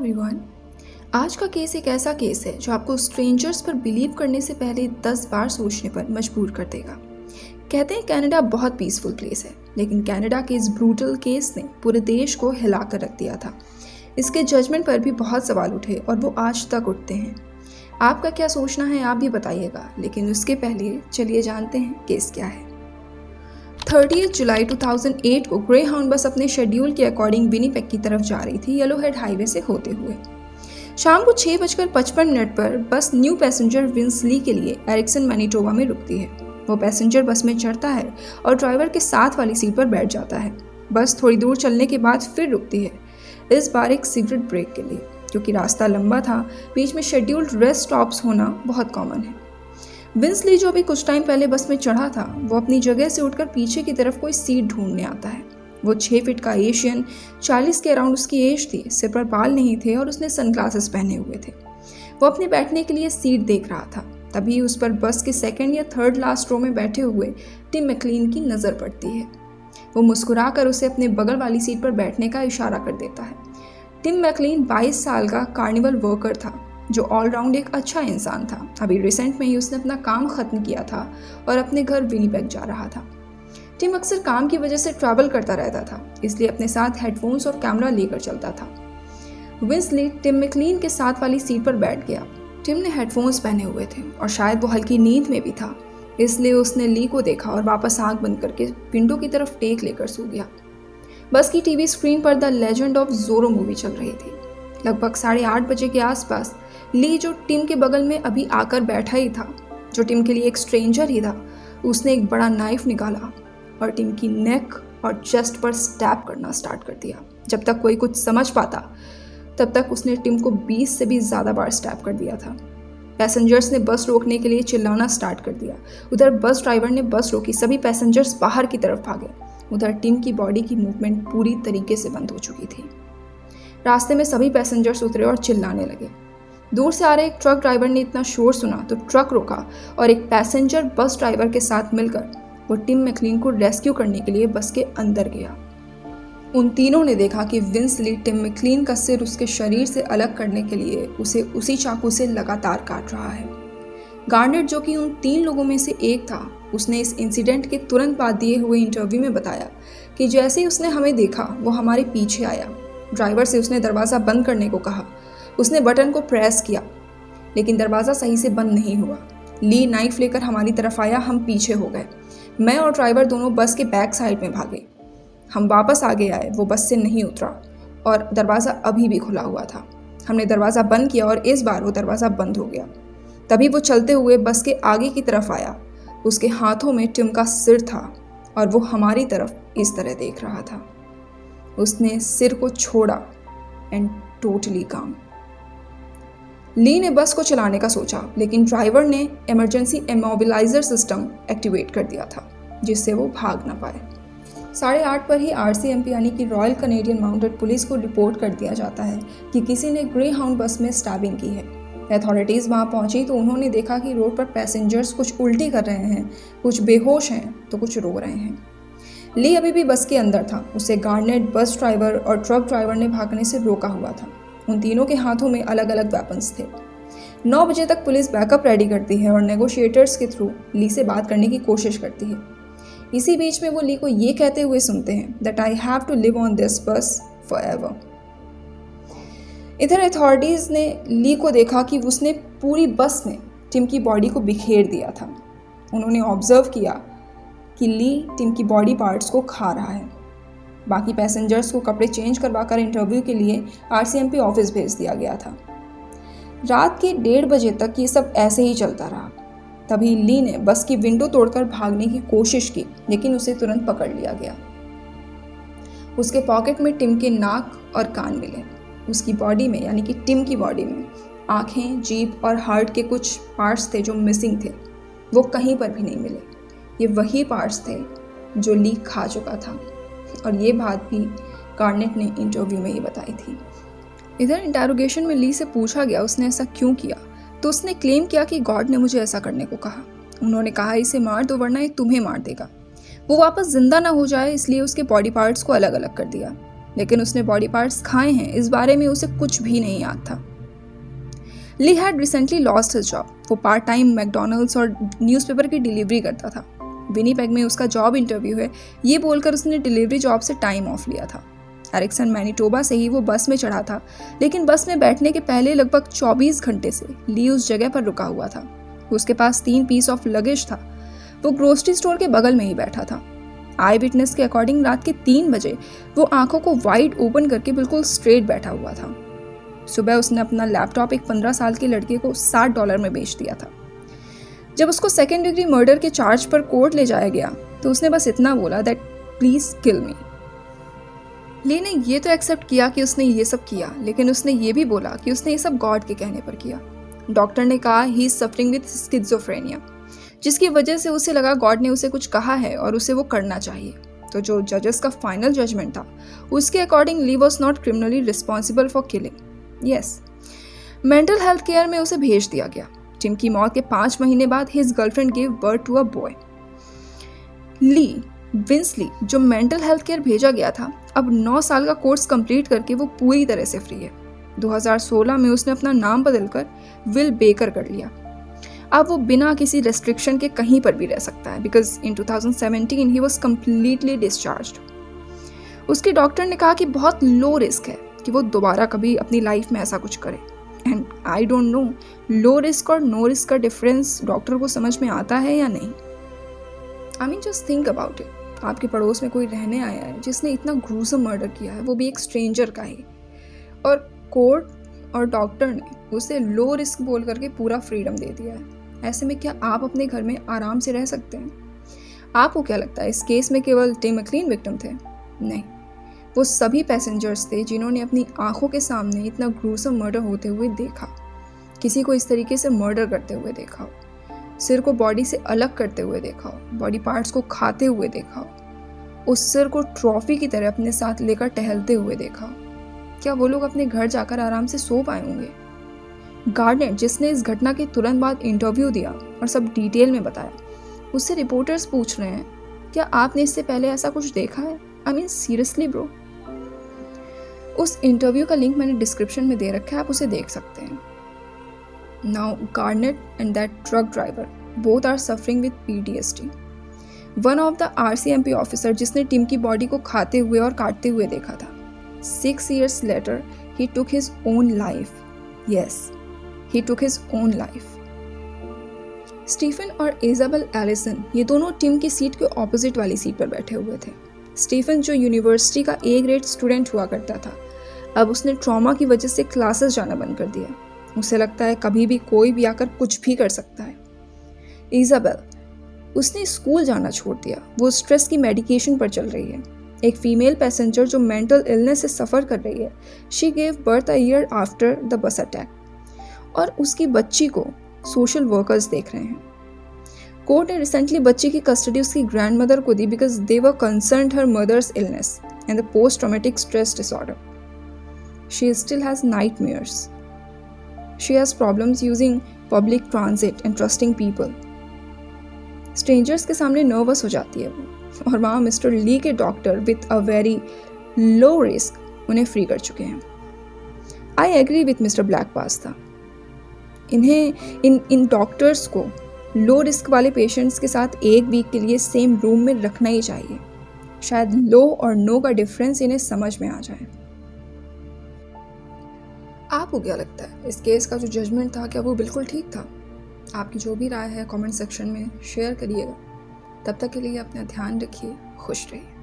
Everyone. आज का case एक ऐसा केस है जो आपको स्ट्रेंजर्स पर बिलीव करने से पहले 10 बार सोचने पर मजबूर कर देगा। कहते हैं कनाडा बहुत पीसफुल प्लेस है, लेकिन कनाडा के इस ब्रूटल केस ने पूरे देश को हिला कर रख दिया था। इसके जजमेंट पर भी बहुत सवाल उठे और वो आज तक उठते हैं। आपका क्या सोचना है आप भी बताइएगा, लेकिन उसके पहले चलिए जानते हैं केस क्या है। 30 जुलाई 2008 को ग्रे हाउंड बस अपने शेड्यूल के अकॉर्डिंग विनीपेग की तरफ जा रही थी, येलोहेड हाईवे से होते हुए। शाम को 6:55 पर बस न्यू पैसेंजर विंस ली के लिए एरिक्सन मैनिटोबा में रुकती है। वो पैसेंजर बस में चढ़ता है और ड्राइवर के साथ वाली सीट पर बैठ जाता है। बस थोड़ी दूर चलने के बाद फिर रुकती है, इस बार एक सिगरेट ब्रेक के लिए। क्योंकि रास्ता लंबा था, बीच में शेड्यूल्ड रेस्ट स्टॉप्स होना बहुत कॉमन है। विंस ली जो अभी कुछ टाइम पहले बस में चढ़ा था, वो अपनी जगह से उठकर पीछे की तरफ कोई सीट ढूंढने आता है। वो 6 फीट का एशियन, 40 के अराउंड उसकी एज थी, सिर पर बाल नहीं थे और उसने सनग्लासेस पहने हुए थे। वो अपने बैठने के लिए सीट देख रहा था। तभी उस पर बस के सेकंड या थर्ड लास्ट रो में बैठे हुए टिम मैकलीन की नज़र पड़ती है। वो मुस्कुरा कर उसे अपने बगल वाली सीट पर बैठने का इशारा कर देता है। टिम मैकलीन 22 साल का कार्निवल वर्कर था, जो ऑलराउंड एक अच्छा इंसान था। अभी रिसेंट में ही उसने अपना काम ख़त्म किया था और अपने घर विनीपेग जा रहा था। टिम अक्सर काम की वजह से ट्रैवल करता रहता था, इसलिए अपने साथ हेडफोन्स और कैमरा लेकर चलता था। विंस ली टिम मैकलीन के साथ वाली सीट पर बैठ गया। टिम ने हेडफोन्स पहने हुए थे और शायद वो हल्की नींद में भी था, इसलिए उसने ली को देखा और वापस आंख बंद करके विंडो की तरफ टेक लेकर सो गया। बस की टीवी स्क्रीन पर द लेजेंड ऑफ जोरो मूवी चल रही थी। लगभग 8:30 बजे के आसपास ली, जो टिम के बगल में अभी आकर बैठा ही था, जो टिम के लिए एक स्ट्रेंजर ही था, उसने एक बड़ा नाइफ निकाला और टिम की नेक और चेस्ट पर स्टैब करना स्टार्ट कर दिया। जब तक कोई कुछ समझ पाता, तब तक उसने टिम को 20 से भी ज़्यादा बार स्टैब कर दिया था। पैसेंजर्स ने बस रोकने के लिए चिल्लाना स्टार्ट कर दिया। उधर बस ड्राइवर ने बस रोकी, सभी पैसेंजर्स बाहर की तरफ भागे। उधर टिम की बॉडी की मूवमेंट पूरी तरीके से बंद हो चुकी थी। रास्ते में सभी पैसेंजर्स उतरे और चिल्लाने लगे। दूर से आ रहे एक ट्रक ड्राइवर ने इतना शोर सुना तो ट्रक रोका और एक पैसेंजर बस ड्राइवर के साथ मिलकर वो टिम मैकलीन को रेस्क्यू करने के लिए बस के अंदर गया। उन तीनों ने देखा कि विंस ली टिम मैकलीन का सिर उसके शरीर से अलग करने के लिए उसे उसी चाकू से लगातार काट रहा है। गार्नेट, जो कि उन 3 लोगों में से एक था, उसने इस इंसिडेंट के तुरंत बाद दिए हुए इंटरव्यू में बताया कि जैसे ही उसने हमें देखा, वो हमारे पीछे आया। ड्राइवर से उसने दरवाज़ा बंद करने को कहा। उसने बटन को प्रेस किया, लेकिन दरवाज़ा सही से बंद नहीं हुआ। ली नाइफ लेकर हमारी तरफ आया, हम पीछे हो गए। मैं और ड्राइवर दोनों बस के बैक साइड में भागे। हम वापस आगे आए, वो बस से नहीं उतरा और दरवाज़ा अभी भी खुला हुआ था। हमने दरवाज़ा बंद किया और इस बार वो दरवाज़ा बंद हो गया। तभी वो चलते हुए बस के आगे की तरफ आया। उसके हाथों में टिम का सिर था और वो हमारी तरफ इस तरह देख रहा था। उसने सिर को छोड़ा एंड टोटली काम। ली ने बस को चलाने का सोचा, लेकिन ड्राइवर ने इमरजेंसी इमोबिलाइजर सिस्टम एक्टिवेट कर दिया था, जिससे वो भाग ना पाए। 8:30 पर ही RCMP यानी कि रॉयल कैनेडियन माउंटेड पुलिस को रिपोर्ट कर दिया जाता है कि किसी ने ग्रे हाउंड बस में स्टैबिंग की है। अथॉरिटीज़ वहाँ पहुँची तो उन्होंने देखा कि रोड पर पैसेंजर्स कुछ उल्टी कर रहे हैं, कुछ बेहोश हैं तो कुछ रो रहे हैं। ली अभी भी बस के अंदर था। उसे गार्नेट, बस ड्राइवर और ट्रक ड्राइवर ने भागने से रोका हुआ था। उन तीनों के हाथों में अलग अलग वेपन्स थे। 9 बजे तक पुलिस बैकअप रेडी करती है और नेगोशिएटर्स के थ्रू ली से बात करने की कोशिश करती है। इसी बीच में वो ली को ये कहते हुए सुनते हैं that I have to live on this bus forever. इधर अथॉरिटीज़ ने ली को देखा कि उसने पूरी बस में टिम की बॉडी को बिखेर दिया था। उन्होंने ऑब्जर्व किया कि ली टिम की बॉडी पार्ट्स को खा रहा है। बाकी पैसेंजर्स को कपड़े चेंज करवाकर इंटरव्यू के लिए RCMP ऑफिस भेज दिया गया था। रात के 1:30 बजे तक ये सब ऐसे ही चलता रहा। तभी ली ने बस की विंडो तोड़कर भागने की कोशिश की, लेकिन उसे तुरंत पकड़ लिया गया। उसके पॉकेट में टिम के नाक और कान मिले। उसकी बॉडी में, यानी कि टिम की बॉडी में, आँखें, जीभ और हार्ट के कुछ पार्ट्स थे जो मिसिंग थे। वो कहीं पर भी नहीं मिले। ये वही पार्ट्स थे जो ली खा चुका था और ये बात भी गार्नेट ने इंटरव्यू में ही बताई थी। इधर इंटेरोगेशन में ली से पूछा गया उसने ऐसा क्यों किया, तो उसने क्लेम किया कि गॉड ने मुझे ऐसा करने को कहा। उन्होंने कहा इसे मार दो वरना ये तुम्हें मार देगा। वो वापस जिंदा ना हो जाए, इसलिए उसके बॉडी पार्ट्स को अलग अलग कर दिया। लेकिन उसने बॉडी पार्ट्स खाए हैं इस बारे में उसे कुछ भी नहीं याद था। Lee had recently lost his job. वो पार्ट टाइम मैकडोनल्ड्स और न्यूज़पेपर की डिलीवरी करता था। विनीपेग में उसका जॉब इंटरव्यू है, ये बोलकर उसने डिलीवरी जॉब से टाइम ऑफ लिया था। एरिक्सन मैनिटोबा से ही वो बस में चढ़ा था, लेकिन बस में बैठने के पहले लगभग 24 घंटे से ली उस जगह पर रुका हुआ था। उसके पास 3 पीस ऑफ लगेज था। वो ग्रोसरी स्टोर के बगल में ही बैठा था। आई विटनेस के अकॉर्डिंग रात के 3 बजे वो आंखों को वाइड ओपन करके बिल्कुल स्ट्रेट बैठा हुआ था। सुबह उसने अपना लैपटॉप एक 15 साल के लड़के को $60 में बेच दिया था। जब उसको सेकेंड डिग्री मर्डर के चार्ज पर कोर्ट ले जाया गया तो उसने बस इतना बोला दैट प्लीज किल मी। ली ने ये तो एक्सेप्ट किया कि उसने ये सब किया, लेकिन उसने ये भी बोला कि उसने ये सब गॉड के कहने पर किया। डॉक्टर ने कहा he is suffering with schizophrenia, जिसकी वजह से उसे लगा गॉड ने उसे कुछ कहा है और उसे वो करना चाहिए। तो जो जजेस का फाइनल जजमेंट था उसके according Lee was not criminally responsible for killing. Yes, mental health care में उसे भेज दिया गया। टिम की मौत के 5 महीने बाद his girlfriend give birth to a boy. Vince Lee जो मेंटल हेल्थ केयर भेजा गया था, अब 9 साल का कोर्स कंप्लीट करके वो पूरी तरह से फ्री है। 2016 में उसने अपना नाम बदलकर विल बेकर कर लिया। अब वो बिना किसी रेस्ट्रिक्शन के कहीं पर भी रह सकता है, because in 2017 he was completely discharged. उसके डॉक्टर ने कहा कि बहुत लो रिस्क है कि वो दोबारा कभी अपनी लाइफ में ऐसा कुछ करे। And I don't know low risk और नो रिस्क का डिफरेंस डॉक्टर को समझ में आता है या नहीं। I mean just think about it. आपके पड़ोस में कोई रहने आया है जिसने इतना ग्रूसम मर्डर किया है, वो भी एक स्ट्रेंजर का ही, और कोर्ट और डॉक्टर ने उसे लो रिस्क बोल करके पूरा फ्रीडम दे दिया है। ऐसे में क्या आप अपने घर में आराम से रह सकते हैं? आपको क्या लगता है इस केस में केवल टिम मैकलीन विक्टिम थे? नहीं, वो सभी पैसेंजर्स थे जिन्होंने अपनी आंखों के सामने इतना ग्रूसम मर्डर होते हुए देखा, किसी को इस तरीके से मर्डर करते हुए देखा हो, सिर को बॉडी से अलग करते हुए देखा हो, बॉडी पार्ट्स को खाते हुए देखा हो, उस सिर को ट्रॉफी की तरह अपने साथ लेकर टहलते हुए देखा हो। क्या वो लोग अपने घर जाकर आराम से सो पाए होंगे? गार्नेट, जिसने इस घटना के तुरंत बाद इंटरव्यू दिया और सब डिटेल में बताया, उससे रिपोर्टर्स पूछ रहे हैं, क्या आपने इससे पहले ऐसा कुछ देखा है? I mean seriously bro. उस इंटरव्यू का लिंक मैंने डिस्क्रिप्शन में दे रखा है, आप उसे देख सकते हैं। Now Garnett and that truck driver both are suffering with PTSD. One of the RCMP officer जिसने टिम की बॉडी को खाते हुए और काटते हुए देखा था, 6 years later he took his own life. Yes, he took his own life. Stephen और इजाबेल एलिसन ये दोनों टिम की सीट के ऑपोजिट वाली सीट पर बैठे हुए थे। स्टीफन जो यूनिवर्सिटी का A ग्रेड स्टूडेंट हुआ करता था, अब उसने ट्रॉमा की वजह से क्लासेस जाना बंद कर दिया। उसे लगता है कभी भी कोई भी आकर कुछ भी कर सकता है। इजाबेल, उसने स्कूल जाना छोड़ दिया। वो स्ट्रेस की मेडिकेशन पर चल रही है। एक फीमेल पैसेंजर जो मेंटल इलनेस से सफ़र कर रही है, she gave birth a year after the bus attack, और उसकी बच्ची को सोशल वर्कर्स देख रहे हैं। कोर्ट ने रिसेंटली बच्ची की कस्टडी उसकी ग्रैंडमदर को दी because they were concerned her mother's illness and the post traumatic stress disorder. She still has nightmares. She has problems using public transit and trusting people. Strangers के सामने nervous हो जाती है वो, और वहाँ मिस्टर ली के doctor with a very low risk उन्हें फ्री कर चुके हैं। I agree with mister Black Pasta. इन्हें इन डॉक्टर्स को लो रिस्क वाले पेशेंट्स के साथ 1 वीक के लिए सेम रूम में रखना ही चाहिए। शायद लो और नो का डिफरेंस इन्हें समझ में आ जाए। आपको क्या लगता है इस केस का जो जजमेंट था, क्या वो बिल्कुल ठीक था? आपकी जो भी राय है कमेंट सेक्शन में शेयर करिएगा। तब तक के लिए अपना ध्यान रखिए, खुश रहिए।